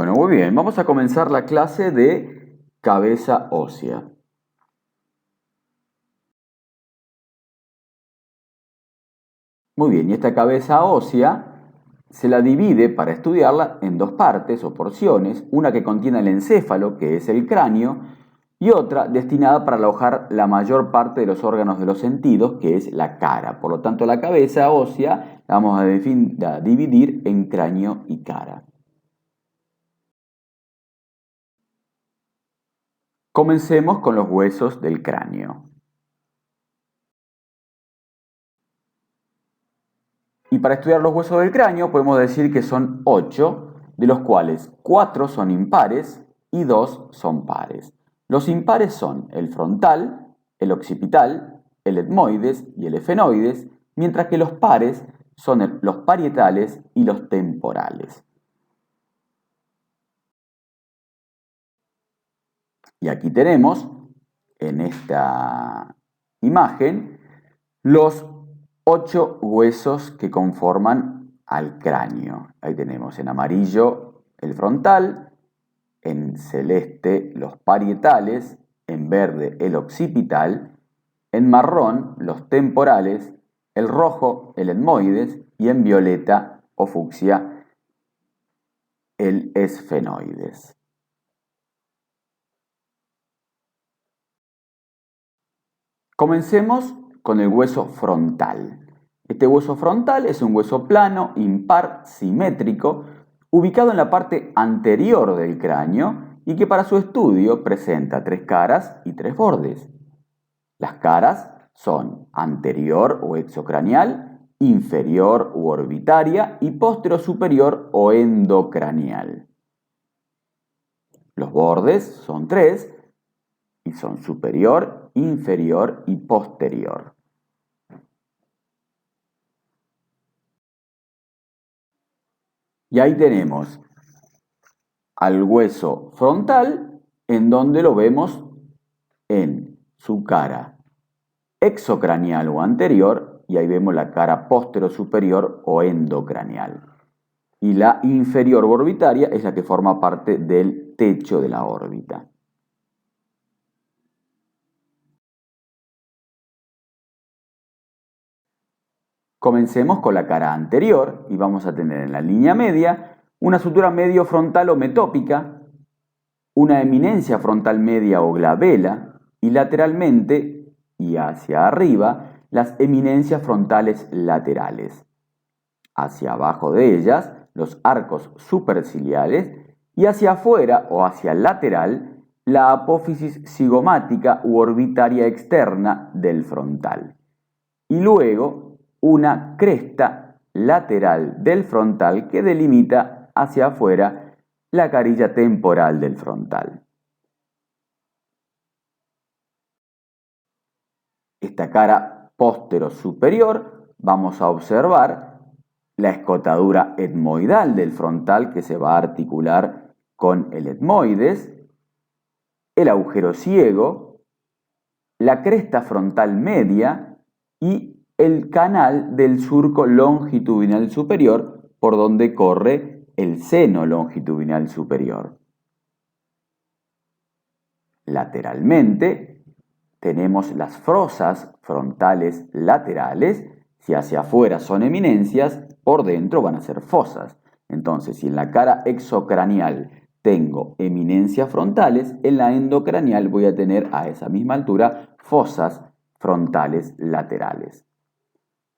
Bueno, muy bien, vamos a comenzar la clase de cabeza ósea. Muy bien, y esta cabeza ósea se la divide para estudiarla en dos partes o porciones, una que contiene el encéfalo, que es el cráneo, y otra destinada para alojar la mayor parte de los órganos de los sentidos, que es la cara. Por lo tanto, la cabeza ósea la vamos a dividir en cráneo y cara. Comencemos con los huesos del cráneo. Y para estudiar los huesos del cráneo podemos decir que son 8, de los cuales 4 son impares y 2 son pares. Los impares son el frontal, el occipital, el etmoides y el efenoides, mientras que los pares son los parietales y los temporales. Y aquí tenemos, en esta imagen, los 8 huesos que conforman al cráneo. Ahí tenemos en amarillo el frontal, en celeste los parietales, en verde el occipital, en marrón los temporales, el rojo el etmoides y en violeta o fucsia el esfenoides. Comencemos con el hueso frontal. Este hueso frontal es un hueso plano, impar, simétrico, ubicado en la parte anterior del cráneo y que para su estudio presenta 3 caras y 3 bordes. Las caras son anterior o exocranial, inferior u orbitaria y posterior-superior o endocranial. Los bordes son 3 y son superior, inferior y posterior. Y ahí tenemos al hueso frontal, en donde lo vemos en su cara exocranial o anterior, y ahí vemos la cara posterior-superior o endocranial. Y la inferior orbitaria es la que forma parte del techo de la órbita. Comencemos con la cara anterior y vamos a tener en la línea media una sutura medio frontal o metópica, una eminencia frontal media o glabela y lateralmente y hacia arriba las eminencias frontales laterales. Hacia abajo de ellas los arcos superciliares y hacia afuera o hacia el lateral la apófisis cigomática u orbitaria externa del frontal. Y luego una cresta lateral del frontal que delimita hacia afuera la carilla temporal del frontal. Esta cara póstero-superior vamos a observar la escotadura etmoidal del frontal que se va a articular con el etmoides, el agujero ciego, la cresta frontal media y el canal del surco longitudinal superior por donde corre el seno longitudinal superior. Lateralmente tenemos las fosas frontales laterales. Si hacia afuera son eminencias, por dentro van a ser fosas. Entonces, si en la cara exocranial tengo eminencias frontales, en la endocranial voy a tener a esa misma altura fosas frontales laterales.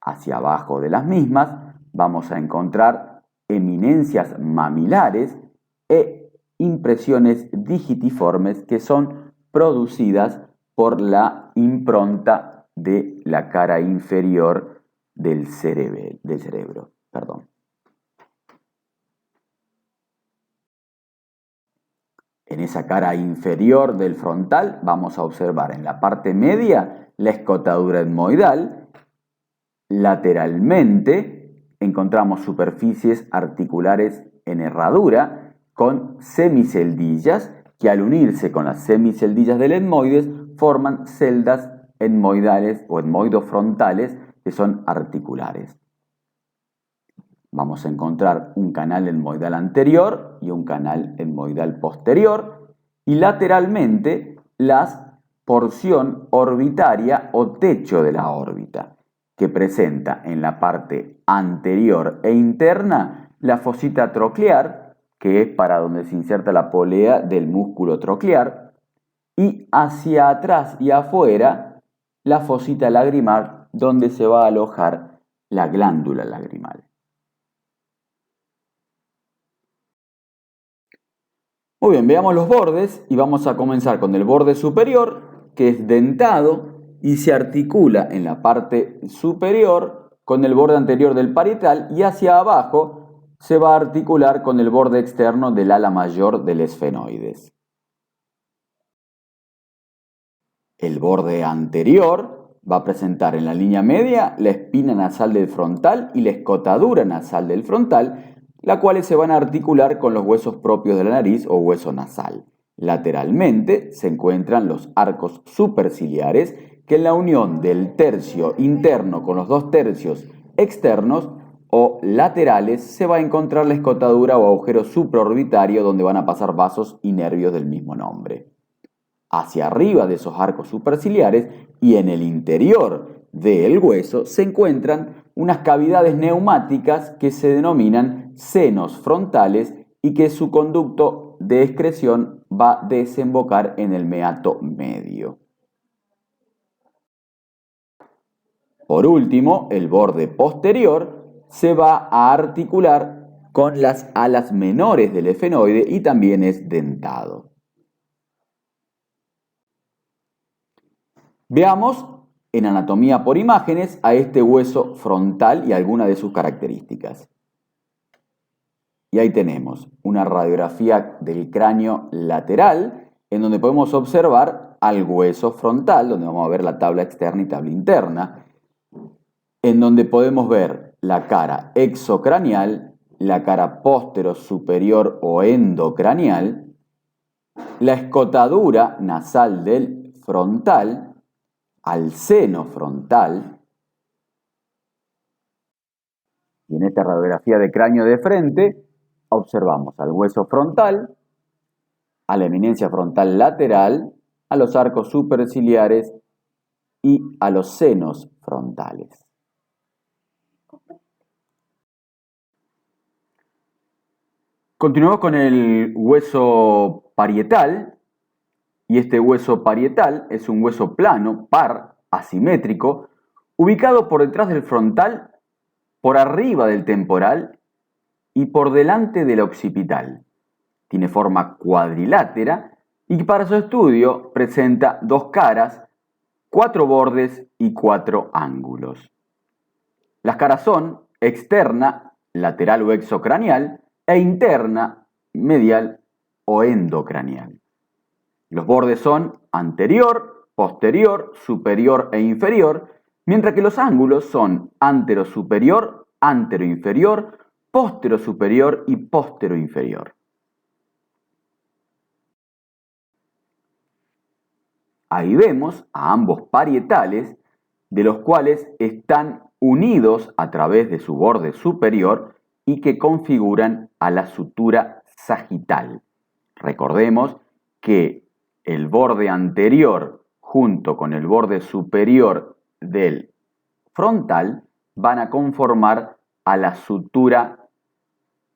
Hacia abajo de las mismas vamos a encontrar eminencias mamilares e impresiones digitiformes que son producidas por la impronta de la cara inferior del cerebro. En esa cara inferior del frontal vamos a observar en la parte media la escotadura etmoidal. Lateralmente encontramos superficies articulares en herradura con semiceldillas que al unirse con las semiceldillas del etmoides forman celdas etmoidales o etmoidofrontales que son articulares. vamos a encontrar un canal etmoidal anterior y un canal etmoidal posterior, y lateralmente la porción orbitaria o techo de la órbita, que presenta en la parte anterior e interna la fosita troclear, que es para donde se inserta la polea del músculo troclear, y hacia atrás y afuera la fosita lagrimal, donde se va a alojar la glándula lagrimal. Muy bien, veamos los bordes y vamos a comenzar con el borde superior, que es dentado y se articula en la parte superior con el borde anterior del parietal, y hacia abajo se va a articular con el borde externo del ala mayor del esfenoides. El borde anterior va a presentar en la línea media la espina nasal del frontal y la escotadura nasal del frontal, las cuales se van a articular con los huesos propios de la nariz o hueso nasal. Lateralmente se encuentran los arcos superciliares, que en la unión del tercio interno con los dos tercios externos o laterales se va a encontrar la escotadura o agujero supraorbitario, donde van a pasar vasos y nervios del mismo nombre. Hacia arriba de esos arcos superciliares y en el interior del hueso se encuentran unas cavidades neumáticas que se denominan senos frontales y que su conducto de excreción va a desembocar en el meato medio. Por último, el borde posterior se va a articular con las alas menores del efenoide y también es dentado. Veamos en anatomía por imágenes a este hueso frontal y algunas de sus características. Y ahí tenemos una radiografía del cráneo lateral, en donde podemos observar al hueso frontal, donde vamos a ver la tabla externa y tabla interna, en donde podemos ver la cara exocranial, la cara póstero superior o endocranial, la escotadura nasal del frontal, al seno frontal, y en esta radiografía de cráneo de frente observamos al hueso frontal, a la eminencia frontal lateral, a los arcos superciliares y a los senos frontales. Continuamos con el hueso parietal, y este hueso parietal es un hueso plano, par, asimétrico, ubicado por detrás del frontal, por arriba del temporal y por delante del occipital. Tiene forma cuadrilátera y para su estudio presenta dos caras, 4 bordes y 4 ángulos. Las caras son externa, lateral o exocranial, e interna, medial o endocranial. Los bordes son anterior, posterior, superior e inferior, mientras que los ángulos son antero-superior, antero-inferior, póstero-superior y póstero-inferior. Ahí vemos a ambos parietales, de los cuales están unidos a través de su borde superior y que configuran a la sutura sagital. Recordemos que el borde anterior junto con el borde superior del frontal van a conformar a la sutura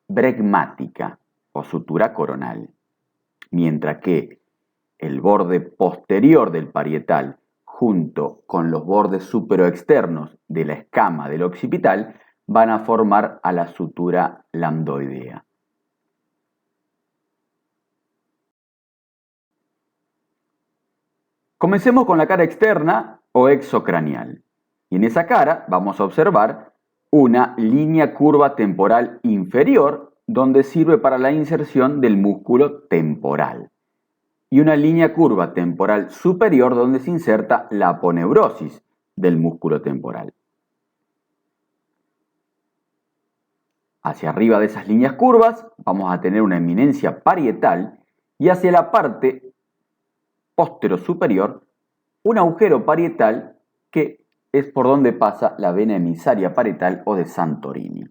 bregmática o sutura coronal, mientras que el borde posterior del parietal junto con los bordes superoexternos de la escama del occipital van a formar a la sutura lambdoidea. Comencemos con la cara externa o exocranial. Y en esa cara vamos a observar una línea curva temporal inferior, donde sirve para la inserción del músculo temporal, y una línea curva temporal superior, donde se inserta la aponeurosis del músculo temporal. Hacia arriba de esas líneas curvas vamos a tener una eminencia parietal y hacia la parte póstero superior un agujero parietal que es por donde pasa la vena emisaria parietal o de Santorini.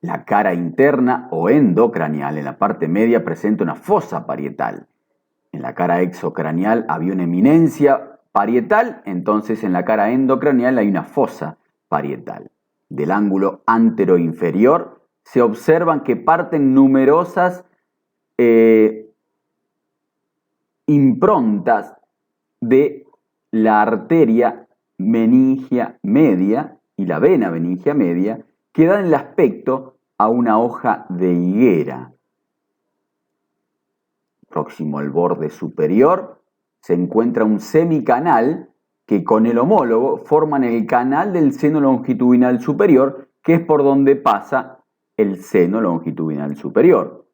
La cara interna o endocranial en la parte media presenta una fosa parietal. En la cara exocranial había una eminencia parietal, entonces en la cara endocranial hay una fosa parietal. Del ángulo anteroinferior se observan que parten numerosas improntas de la arteria meningia media y la vena meningia media que dan el aspecto a una hoja de higuera. Próximo al borde superior se encuentra un semicanal que con el homólogo forman el canal del seno longitudinal superior, que es por donde pasa el seno longitudinal superior.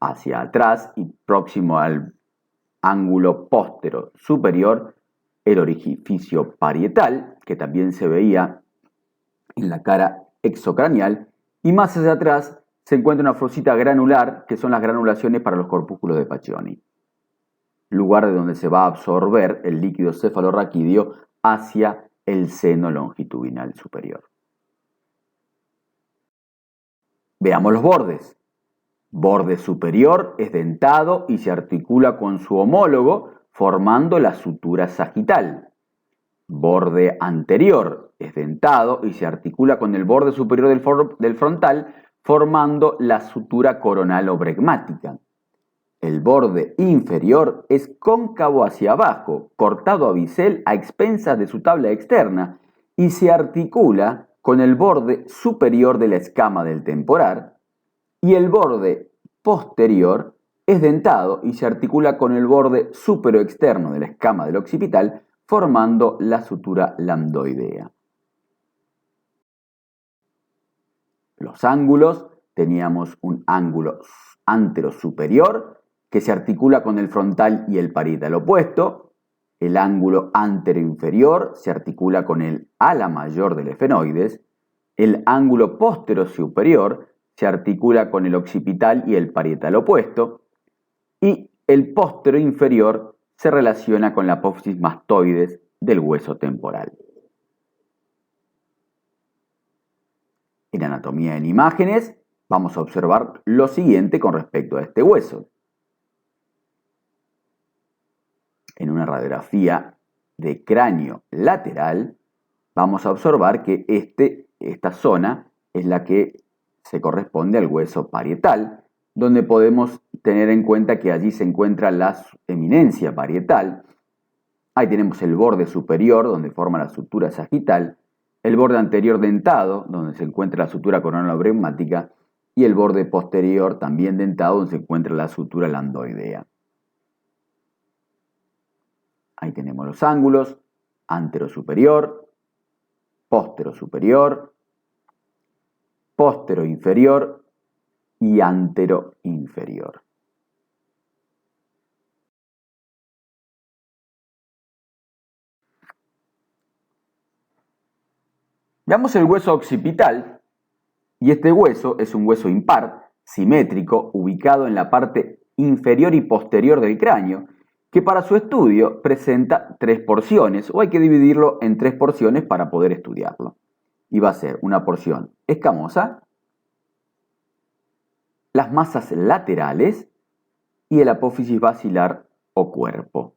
Hacia atrás y próximo al ángulo póstero superior, el orificio parietal, que también se veía en la cara exocranial, y más hacia atrás se encuentra una fosita granular, que son las granulaciones para los corpúsculos de Pacchioni, lugar de donde se va a absorber el líquido cefalorraquídeo hacia el seno longitudinal superior. Veamos los bordes. Borde superior es dentado y se articula con su homólogo formando la sutura sagital. Borde anterior es dentado y se articula con el borde superior del frontal formando la sutura coronal o bregmática. El borde inferior es cóncavo hacia abajo, cortado a bisel a expensas de su tabla externa y se articula con el borde superior de la escama del temporal, y el borde posterior es dentado y se articula con el borde superoexterno de la escama del occipital formando la sutura lambdoidea. Los ángulos, teníamos un ángulo anterosuperior que se articula con el frontal y el parietal opuesto. El ángulo anteroinferior se articula con el ala mayor del esfenoides. El ángulo posterosuperior se articula con el occipital y el parietal opuesto. Y el posteroinferior se relaciona con la apófisis mastoides del hueso temporal. En anatomía en imágenes vamos a observar lo siguiente con respecto a este hueso. En una radiografía de cráneo lateral vamos a observar que esta zona es la que se corresponde al hueso parietal, donde podemos tener en cuenta que allí se encuentra la eminencia parietal. Ahí tenemos el borde superior, donde forma la sutura sagital, el borde anterior dentado, donde se encuentra la sutura coronal bregmática, y el borde posterior también dentado, donde se encuentra la sutura lambdoidea. Ahí tenemos los ángulos, anterosuperior, posterosuperior, posteroinferior y anteroinferior. Veamos el hueso occipital, y este hueso es un hueso impar, simétrico, ubicado en la parte inferior y posterior del cráneo, que para su estudio presenta 3 porciones, o hay que dividirlo en 3 porciones para poder estudiarlo. Y va a ser una porción escamosa, las masas laterales y el apófisis basilar o cuerpo.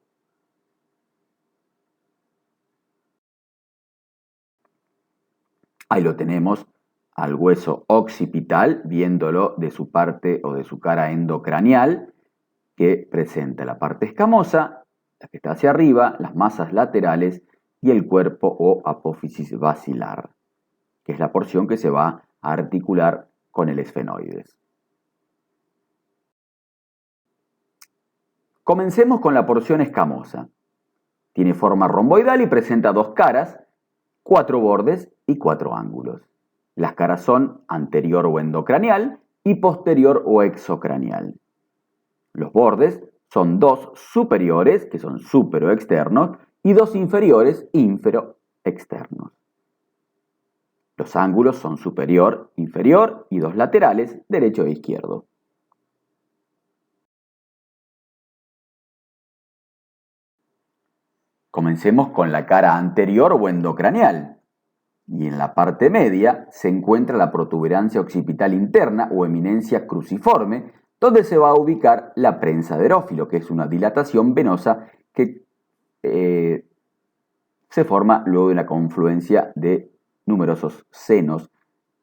Ahí lo tenemos al hueso occipital, viéndolo de su parte o de su cara endocranial, que presenta la parte escamosa, la que está hacia arriba, las masas laterales y el cuerpo o apófisis basilar, que es la porción que se va a articular con el esfenoides. Comencemos con la porción escamosa. Tiene forma romboidal y presenta 2 caras, 4 bordes y 4 ángulos. Las caras son anterior o endocranial y posterior o exocranial. Los bordes son 2 superiores, que son superoexternos, y 2 inferiores, inferoexternos. Los ángulos son superior, inferior y 2 laterales, derecho e izquierdo. Comencemos con la cara anterior o endocranial. Y en la parte media se encuentra la protuberancia occipital interna o eminencia cruciforme, donde se va a ubicar la prensa de Erófilo, que es una dilatación venosa que se forma luego de la confluencia de numerosos senos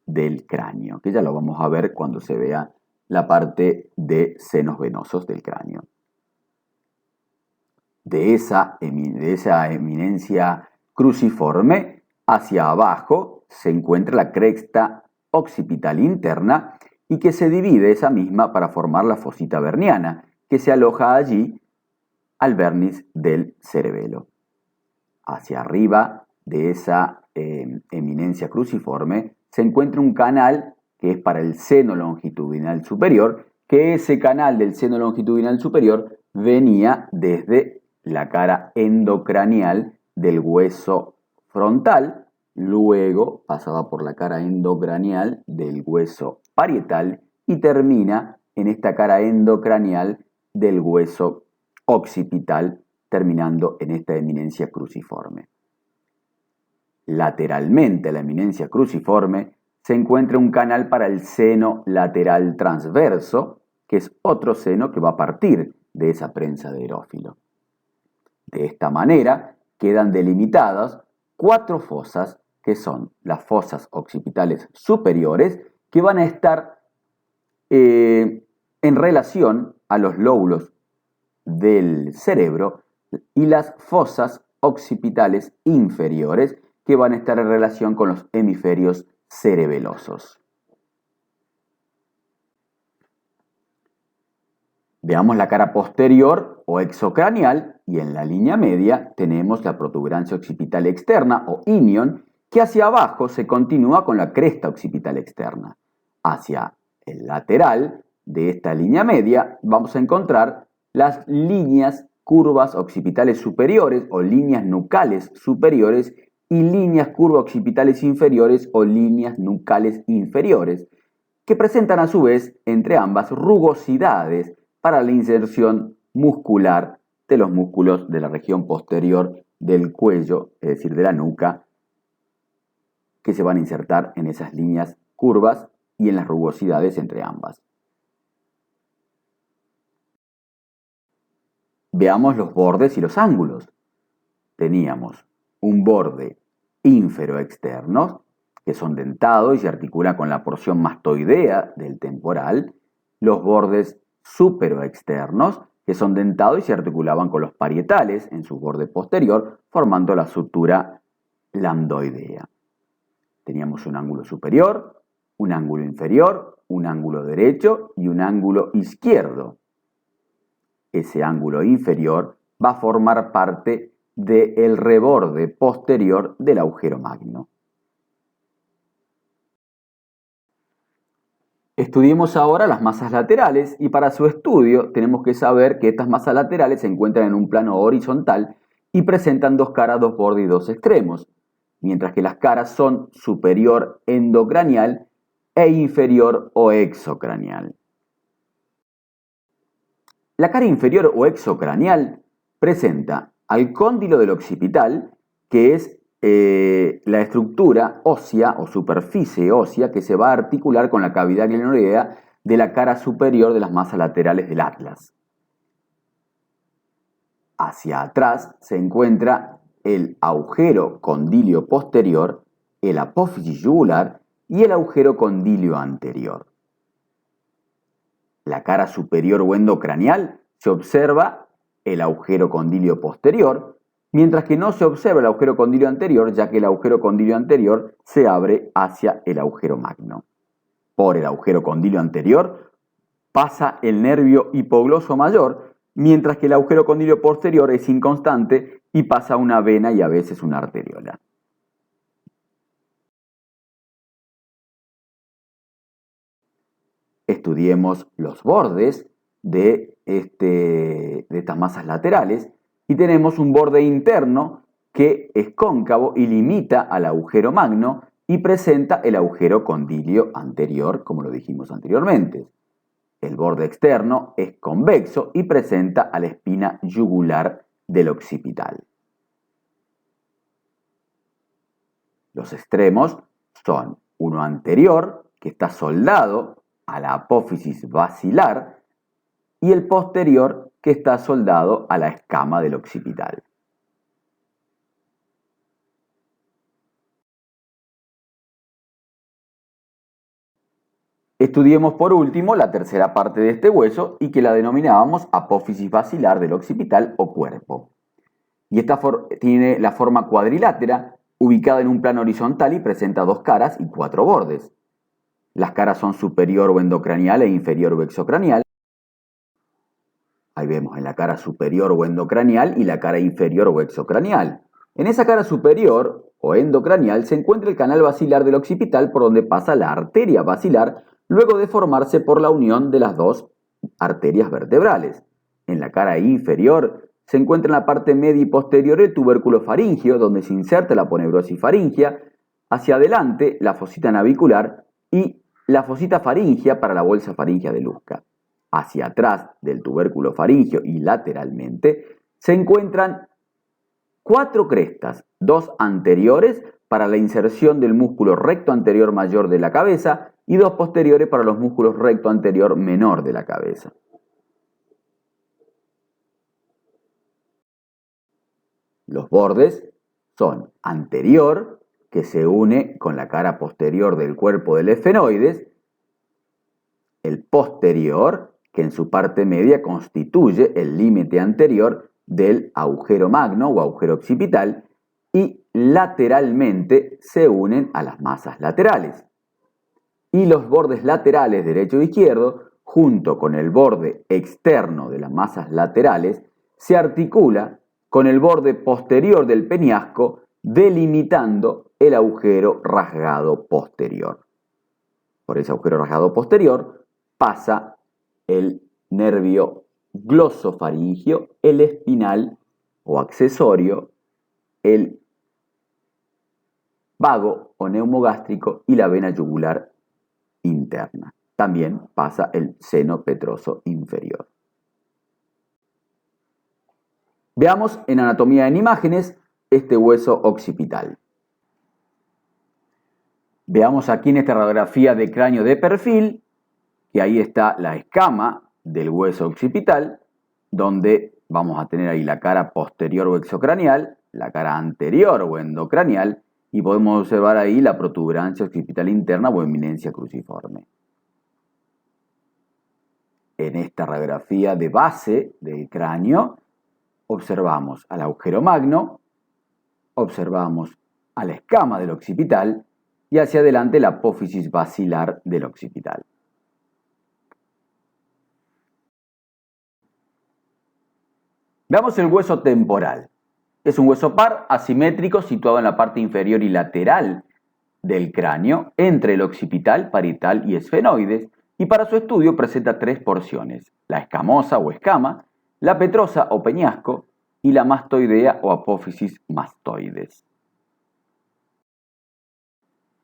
del cráneo, que ya lo vamos a ver cuando se vea la parte de senos venosos del cráneo. De esa eminencia cruciforme hacia abajo se encuentra la cresta occipital interna y que se divide esa misma para formar la fosita verniana, que se aloja allí al vérniz del cerebelo. Hacia arriba de esa eminencia cruciforme se encuentra un canal que es para el seno longitudinal superior, que ese canal del seno longitudinal superior venía desde la cara endocranial del hueso frontal, luego pasaba por la cara endocranial del hueso parietal y termina en esta cara endocranial del hueso occipital, terminando en esta eminencia cruciforme. Lateralmente a la eminencia cruciforme se encuentra un canal para el seno lateral transverso, que es otro seno que va a partir de esa prensa de Erófilo. De esta manera quedan delimitadas 4 fosas, que son las fosas occipitales superiores, que van a estar en relación a los lóbulos del cerebro, y las fosas occipitales inferiores, que van a estar en relación con los hemisferios cerebelosos. Veamos la cara posterior o exocranial, y en la línea media tenemos la protuberancia occipital externa o inion, que hacia abajo se continúa con la cresta occipital externa. Hacia el lateral de esta línea media vamos a encontrar las líneas curvas occipitales superiores o líneas nucales superiores y líneas curvas occipitales inferiores o líneas nucales inferiores, que presentan a su vez entre ambas rugosidades para la inserción muscular de los músculos de la región posterior del cuello, es decir, de la nuca, que se van a insertar en esas líneas curvas y en las rugosidades entre ambas. Veamos los bordes y los ángulos. Teníamos un borde ínfero-externo, que son dentados y se articula con la porción mastoidea del temporal, los bordes súpero-externos, que son dentados y se articulaban con los parietales en su borde posterior, formando la sutura lambdoidea. Teníamos un ángulo superior, un ángulo inferior, un ángulo derecho y un ángulo izquierdo. Ese ángulo inferior va a formar parte del reborde posterior del agujero magno. Estudiemos ahora las masas laterales, y para su estudio tenemos que saber que estas masas laterales se encuentran en un plano horizontal y presentan 2 caras, 2 bordes y 2 extremos, mientras que las caras son superior endocranial e inferior o exocranial. La cara inferior o exocranial presenta al cóndilo del occipital, que es la estructura ósea o superficie ósea que se va a articular con la cavidad glenoidea de la cara superior de las masas laterales del atlas. Hacia atrás se encuentra el agujero condilio posterior, el apófisis yugular y el agujero condilio anterior. La cara superior o endocranial se observa el agujero condilio posterior, mientras que no se observa el agujero condilio anterior, ya que el agujero condilio anterior se abre hacia el agujero magno. Por el agujero condilio anterior pasa el nervio hipogloso mayor, mientras que el agujero condilio posterior es inconstante y pasa una vena y a veces una arteriola. Estudiemos los bordes de estas masas laterales, y tenemos un borde interno que es cóncavo y limita al agujero magno y presenta el agujero condilio anterior, como lo dijimos anteriormente. El borde externo es convexo y presenta a la espina yugular del occipital. Los extremos son uno anterior, que está soldado a la apófisis basilar, y el posterior, que está soldado a la escama del occipital. Estudiemos por último la tercera parte de este hueso y que la denominábamos apófisis basilar del occipital o cuerpo. Y esta tiene la forma cuadrilátera, ubicada en un plano horizontal y presenta dos caras y cuatro bordes. Las caras son superior o endocranial e inferior o exocranial. Ahí vemos en la cara superior o endocranial y la cara inferior o exocranial. En esa cara superior o endocranial se encuentra el canal basilar del occipital por donde pasa la arteria basilar luego de formarse por la unión de las dos arterias vertebrales. En la cara inferior se encuentra en la parte media y posterior el tubérculo faríngeo donde se inserta la aponeurosis faríngea, hacia adelante la fosita navicular y la fosita faríngea para la bolsa faríngea de Luska. Hacia atrás del tubérculo faríngeo y lateralmente se encuentran cuatro crestas, dos anteriores para la inserción del músculo recto anterior mayor de la cabeza y dos posteriores para los músculos recto anterior menor de la cabeza. Los bordes son anterior, que se une con la cara posterior del cuerpo del esfenoides, el posterior, que en su parte media constituye el límite anterior del agujero magno o agujero occipital, y lateralmente se unen a las masas laterales. Y los bordes laterales derecho e izquierdo, junto con el borde externo de las masas laterales, se articula con el borde posterior del peñasco, delimitando el agujero rasgado posterior. Por ese agujero rasgado posterior pasa el nervio glosofaringio, el espinal o accesorio, el vago o neumogástrico y la vena yugular interna. También pasa el seno petroso inferior. Veamos en anatomía en imágenes este hueso occipital. Veamos aquí en esta radiografía de cráneo de perfil que ahí está la escama del hueso occipital, donde vamos a tener ahí la cara posterior o exocranial, la cara anterior o endocranial, y podemos observar ahí la protuberancia occipital interna o eminencia cruciforme. En esta radiografía de base del cráneo, observamos al agujero magno, observamos a la escama del occipital y hacia adelante la apófisis basilar del occipital. Veamos el hueso temporal. Es un hueso par asimétrico situado en la parte inferior y lateral del cráneo, entre el occipital, parietal y esfenoides, y para su estudio presenta tres porciones: la escamosa o escama, la petrosa o peñasco y la mastoidea o apófisis mastoides.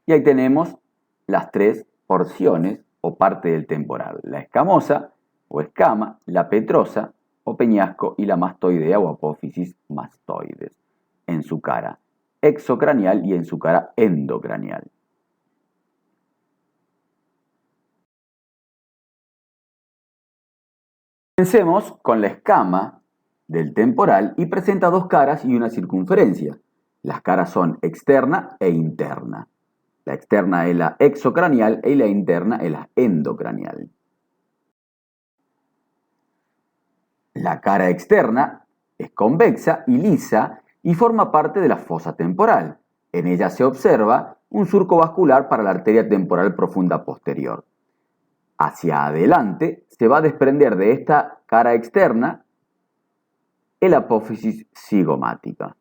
Y ahí tenemos las tres porciones o parte del temporal: la escamosa o escama, la petrosa o peñasco y la mastoidea o apófisis mastoides, en su cara exocranial y en su cara endocranial. Comencemos con la escama del temporal y presenta dos caras y una circunferencia. Las caras son externa e interna. La externa es la exocranial y la interna es la endocranial. La cara externa es convexa y lisa y forma parte de la fosa temporal. En ella se observa un surco vascular para la arteria temporal profunda posterior. Hacia adelante se va a desprender de esta cara externa el apófisis cigomática.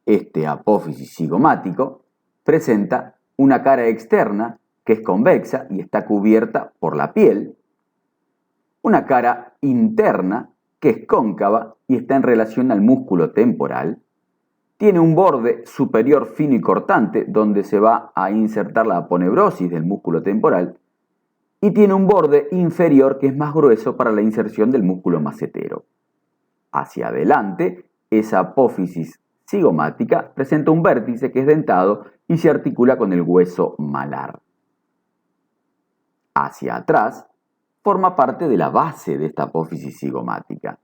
Este apófisis cigomático presenta una cara externa que es convexa y está cubierta por la piel, una cara interna que es cóncava y está en relación al músculo temporal, tiene un borde superior fino y cortante donde se va a insertar la aponeurosis del músculo temporal y tiene un borde inferior que es más grueso para la inserción del músculo macetero. Hacia adelante, esa apófisis cigomática presenta un vértice que es dentado y se articula con el hueso malar. Hacia atrás, forma parte de la base de esta apófisis cigomática.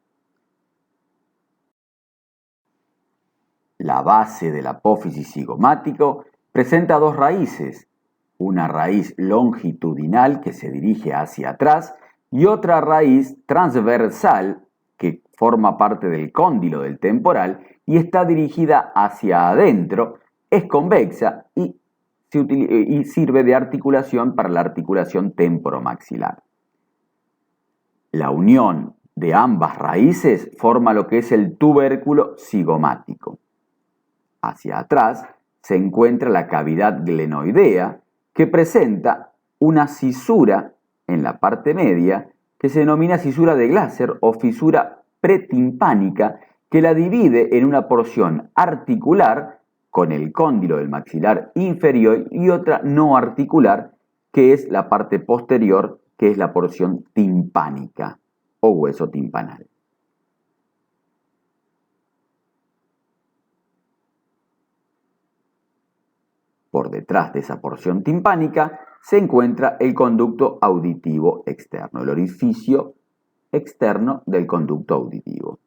La base del apófisis cigomático presenta dos raíces, una raíz longitudinal que se dirige hacia atrás y otra raíz transversal que forma parte del cóndilo del temporal y está dirigida hacia adentro, es convexa y sirve de articulación para la articulación temporomaxilar. La unión de ambas raíces forma lo que es el tubérculo cigomático. Hacia atrás se encuentra la cavidad glenoidea que presenta una cisura en la parte media que se denomina cisura de Glaser o fisura pretimpánica que la divide en una porción articular con el cóndilo del maxilar inferior y otra no articular que es la parte posterior que es la porción timpánica o hueso timpanal. Por detrás de esa porción timpánica se encuentra el conducto auditivo externo, el orificio externo del conducto auditivo.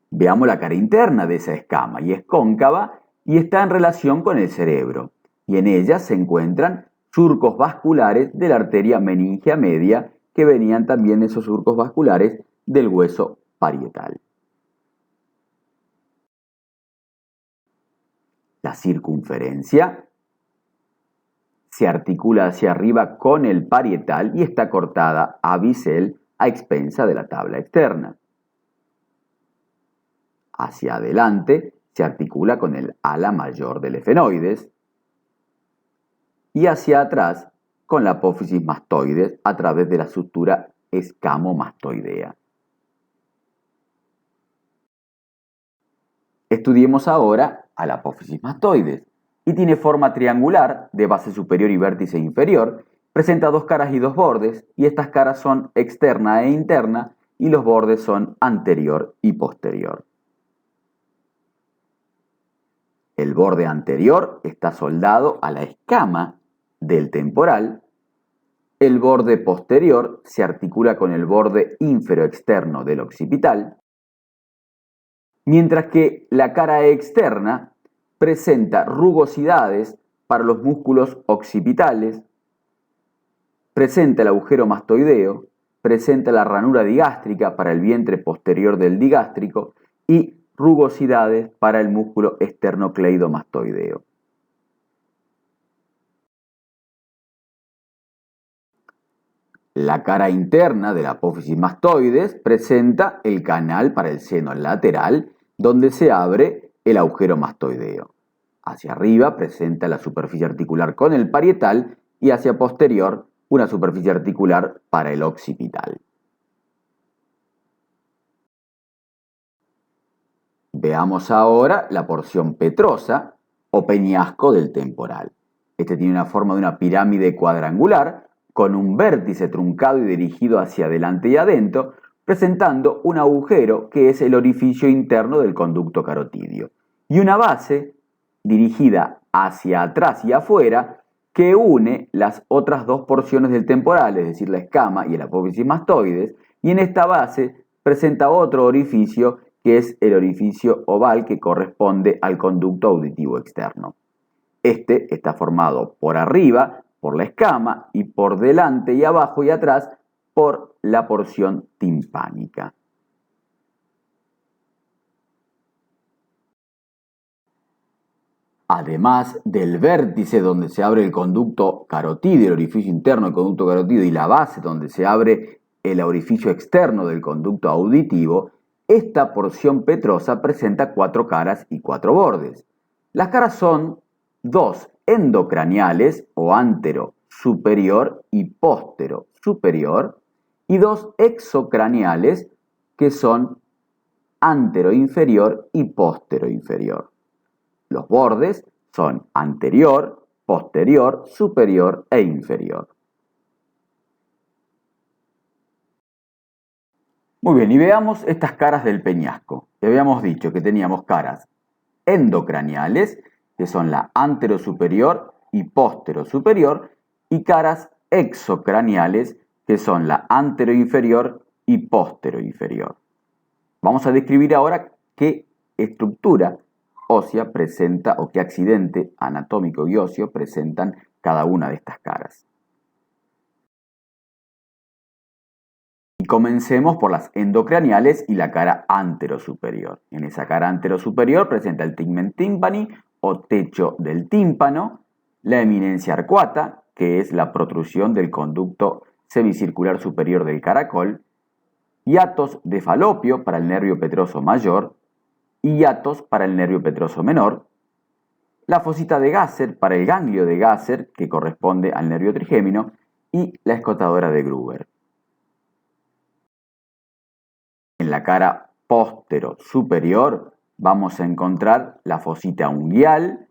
Veamos la cara interna de esa escama y es cóncava y está en relación con el cerebro y en ella se encuentran surcos vasculares de la arteria meningea media que venían también de esos surcos vasculares del hueso parietal. La circunferencia se articula hacia arriba con el parietal y está cortada a bisel a expensa de la tabla externa. Hacia adelante se articula con el ala mayor del efenoides y hacia atrás con la apófisis mastoides a través de la sutura escamomastoidea. Estudiemos ahora a la apófisis mastoides y tiene forma triangular de base superior y vértice inferior, presenta dos caras y dos bordes y estas caras son externa e interna y los bordes son anterior y posterior. El borde anterior está soldado a la escama del temporal. El borde posterior se articula con el borde inferoexterno del occipital, mientras que la cara externa presenta rugosidades para los músculos occipitales, presenta el agujero mastoideo, presenta la ranura digástrica para el vientre posterior del digástrico y rugosidades para el músculo esternocleidomastoideo. La cara interna de la apófisis mastoides presenta el canal para el seno lateral, donde se abre el agujero mastoideo. Hacia arriba presenta la superficie articular con el parietal y hacia posterior una superficie articular para el occipital. Veamos ahora la porción petrosa o peñasco del temporal. Este tiene una forma de una pirámide cuadrangular con un vértice truncado y dirigido hacia adelante y adentro, presentando un agujero que es el orificio interno del conducto carotidio y una base dirigida hacia atrás y afuera que une las otras dos porciones del temporal, es decir, la escama y el apófisis mastoides, y en esta base presenta otro orificio que es el orificio oval que corresponde al conducto auditivo externo. Este está formado por arriba por la escama y por delante y abajo y atrás por la porción timpánica. Además del vértice donde se abre el conducto carotídeo, el orificio interno del conducto carotídeo, y la base donde se abre el orificio externo del conducto auditivo, esta porción petrosa presenta 4 caras y 4 bordes. Las caras son 2 endocraniales o antero superior y póstero superior y 2 exocraniales que son antero inferior y póstero inferior. Los bordes son anterior, posterior, superior e inferior. Muy bien, y veamos estas caras del peñasco. Ya habíamos dicho que teníamos caras endocraniales, que son la anterosuperior y posterosuperior, y caras exocraniales, que son la anteroinferior y posteroinferior. Vamos a describir ahora qué estructura ósea presenta o qué accidente anatómico y óseo presentan cada una de estas caras. Y comencemos por las endocraniales y la cara anterosuperior. En esa cara anterosuperior presenta el tegmen tympani o techo del tímpano, la eminencia arcuata, que es la protrusión del conducto semicircular superior del caracol, hiatos de falopio para el nervio petroso mayor y hiatos para el nervio petroso menor, la fosita de Gasser para el ganglio de Gasser, que corresponde al nervio trigémino, y la escotadora de Gruber. En la cara póstero superior vamos a encontrar la fosita unguial,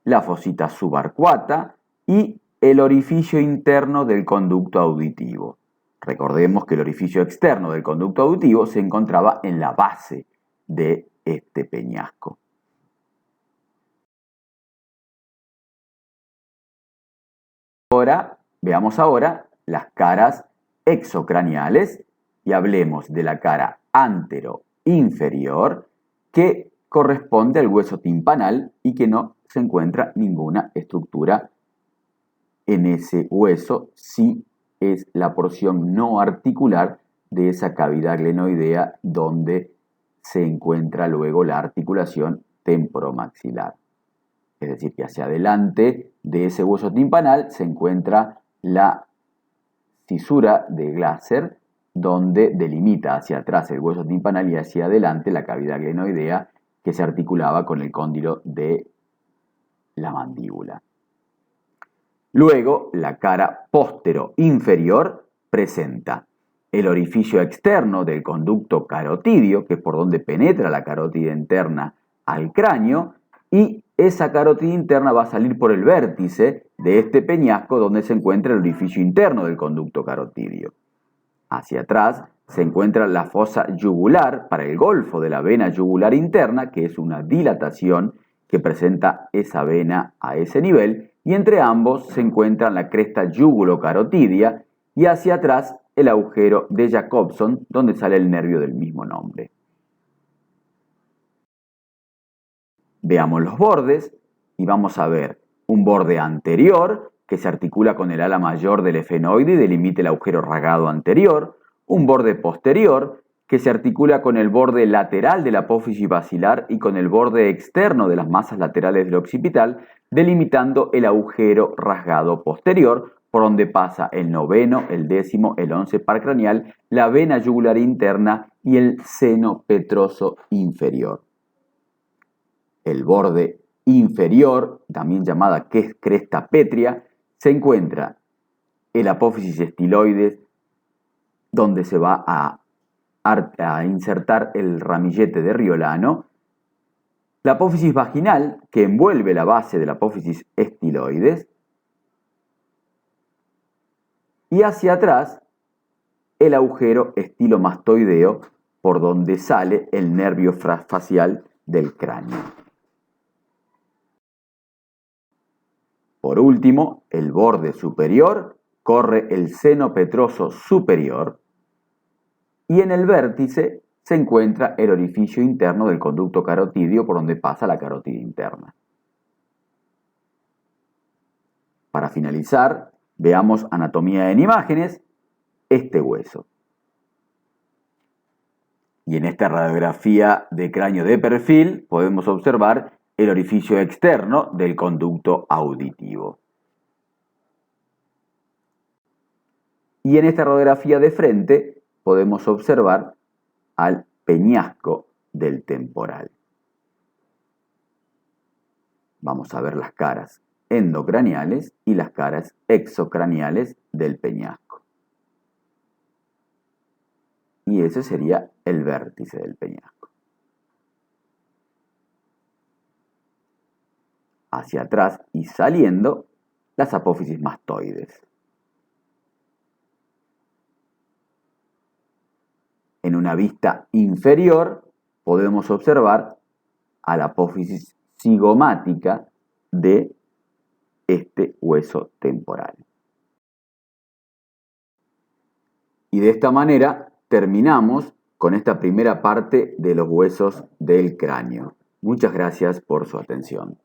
la fosita subarcuata y el orificio interno del conducto auditivo. Recordemos que el orificio externo del conducto auditivo se encontraba en la base de este peñasco. Veamos ahora las caras exocraniales y hablemos de la cara antero-inferior que corresponde al hueso timpanal y que no se encuentra ninguna estructura en ese hueso, si es la porción no articular de esa cavidad glenoidea donde se encuentra luego la articulación temporomaxilar. Es decir, que hacia adelante de ese hueso timpanal se encuentra la cisura de Glasser, donde delimita hacia atrás el hueso timpanal y hacia adelante la cavidad glenoidea que se articulaba con el cóndilo de la mandíbula. Luego, la cara póstero-inferior presenta el orificio externo del conducto carotidio, que es por donde penetra la carótida interna al cráneo, y esa carótida interna va a salir por el vértice de este peñasco donde se encuentra el orificio interno del conducto carotidio. Hacia atrás se encuentra la fosa yugular para el golfo de la vena yugular interna, que es una dilatación que presenta esa vena a ese nivel, y entre ambos se encuentra la cresta yugulocarotidia y hacia atrás el agujero de Jacobson, donde sale el nervio del mismo nombre. Veamos los bordes y vamos a ver un borde anterior que se articula con el ala mayor del efenoide y delimita el agujero rasgado anterior, un borde posterior que se articula con el borde lateral de la apófisis basilar y con el borde externo de las masas laterales del occipital, delimitando el agujero rasgado posterior, por donde pasa el noveno, el décimo, el 11 par craneal, la vena yugular interna y el seno petroso inferior. El borde inferior, también llamada cresta pétrea, se encuentra el apófisis estiloides, donde se va a insertar el ramillete de Riolano, la apófisis vaginal, que envuelve la base de la apófisis estiloides, y hacia atrás el agujero estilomastoideo, por donde sale el nervio facial del cráneo. Por último, el borde superior corre el seno petroso superior y en el vértice se encuentra el orificio interno del conducto carotidio por donde pasa la carótida interna. Para finalizar, veamos anatomía en imágenes, este hueso. Y en esta radiografía de cráneo de perfil podemos observar el orificio externo del conducto auditivo. Y en esta radiografía de frente podemos observar al peñasco del temporal. Vamos a ver las caras endocraniales y las caras exocraniales del peñasco. Y ese sería el vértice del peñasco. Hacia atrás y saliendo las apófisis mastoides. En una vista inferior podemos observar a la apófisis cigomática de este hueso temporal. Y de esta manera terminamos con esta primera parte de los huesos del cráneo. Muchas gracias por su atención.